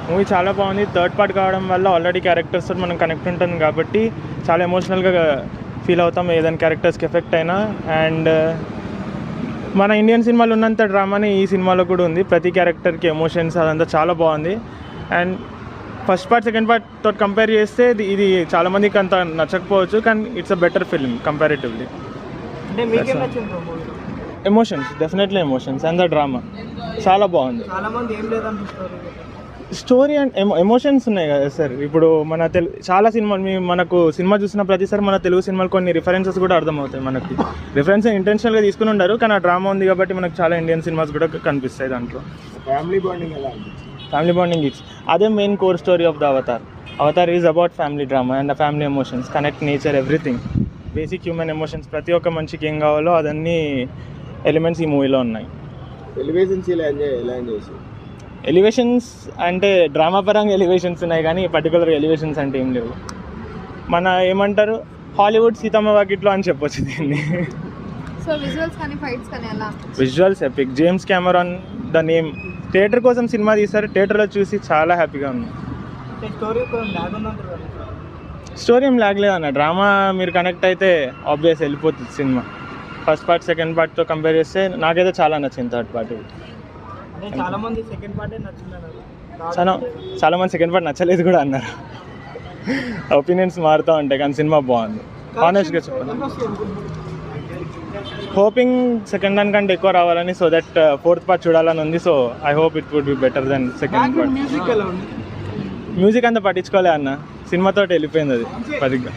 Movie చాలా బాగుంది. Third part కావడం వల్ల ఆల్రెడీ క్యారెక్టర్స్తో మనం కనెక్ట్ ఉంటుంది కాబట్టి చాలా ఎమోషనల్గా ఫీల్ అవుతాం ఏదైనా క్యారెక్టర్స్కి ఎఫెక్ట్ అయినా. అండ్ మన ఇండియన్ సినిమాలో ఉన్నంత డ్రామాని ఈ సినిమాలో కూడా ఉంది. ప్రతి క్యారెక్టర్కి ఎమోషన్స్ అదంతా చాలా బాగుంది. And first part second part తోటి కంపేర్ చేస్తే ఇది చాలామందికి అంత నచ్చకపోవచ్చు, కానీ it's a better film comparatively. Emotions, definitely emotions and the drama చాలా బాగుంది. స్టోరీ అండ్ ఎమోషన్స్ ఉన్నాయి కదా సార్. ఇప్పుడు మన చాలా సినిమాలు మనకు సినిమా చూసిన ప్రతిసారి మన తెలుగు సినిమాలు కొన్ని రిఫరెన్సెస్ కూడా అర్థమవుతాయి. మనకి రిఫరెన్స్ ఇంటెన్షనల్గా తీసుకుని ఉండరు, కానీ ఆ డ్రామా ఉంది కాబట్టి మనకు చాలా ఇండియన్ సినిమాస్ కూడా కనిపిస్తాయి దాంట్లో. ఫ్యామిలీ బాండింగ్ ఎలా అనిపించింది? ఫ్యామిలీ బాండింగ్ ఇట్స్ అదే main core story of the Avatar. Avatar is about family drama and family emotions, connect nature, everything, basic human emotions. ప్రతి ఒక్క మనిషికి ఏం కావాలో అదన్నీ ఎలిమెంట్స్ ఈ మూవీలో ఉన్నాయి. ఎలివేషన్స్ అంటే డ్రామా పరంగా ఎలివేషన్స్ ఉన్నాయి, కానీ పర్టికులర్ ఎలివేషన్స్ అంటే ఏం లేవు. మన ఏమంటారు హాలీవుడ్ సీతమ్మ వాకిట్లో అని చెప్పొచ్చు దీన్ని. Visuals epic. James Cameron the name. Theatre కోసం సినిమా తీస్తారు, థియేటర్లో చూసి చాలా హ్యాపీగా ఉంది. స్టోరీ ఏం లాగలేదు అన్న. డ్రామా మీరు కనెక్ట్ అయితే ఆబ్వియస్ వెళ్ళిపోతుంది సినిమా. ఫస్ట్ పార్ట్ సెకండ్ పార్ట్తో కంపేర్ చేస్తే నాకైతే చాలా నచ్చింది థర్డ్ పార్ట్. చాలా మంది సెకండ్ పార్ట్ నచ్చలేదు కూడా అన్నారు. ఒపీనియన్స్ మారుతూ ఉంటాయి, కానీ సినిమా బాగుంది. ఆనెస్ట్గా చెప్పండి, హోపింగ్ సెకండ్ దాని కంటే ఎక్కువ రావాలని, సో దట్ ఫోర్త్ పార్ట్ చూడాలని ఉంది. So I hope it would be better then second part. Music అంతా పట్టించుకోలే అన్న, సినిమాతో వెళ్ళిపోయింది అది పదిగా.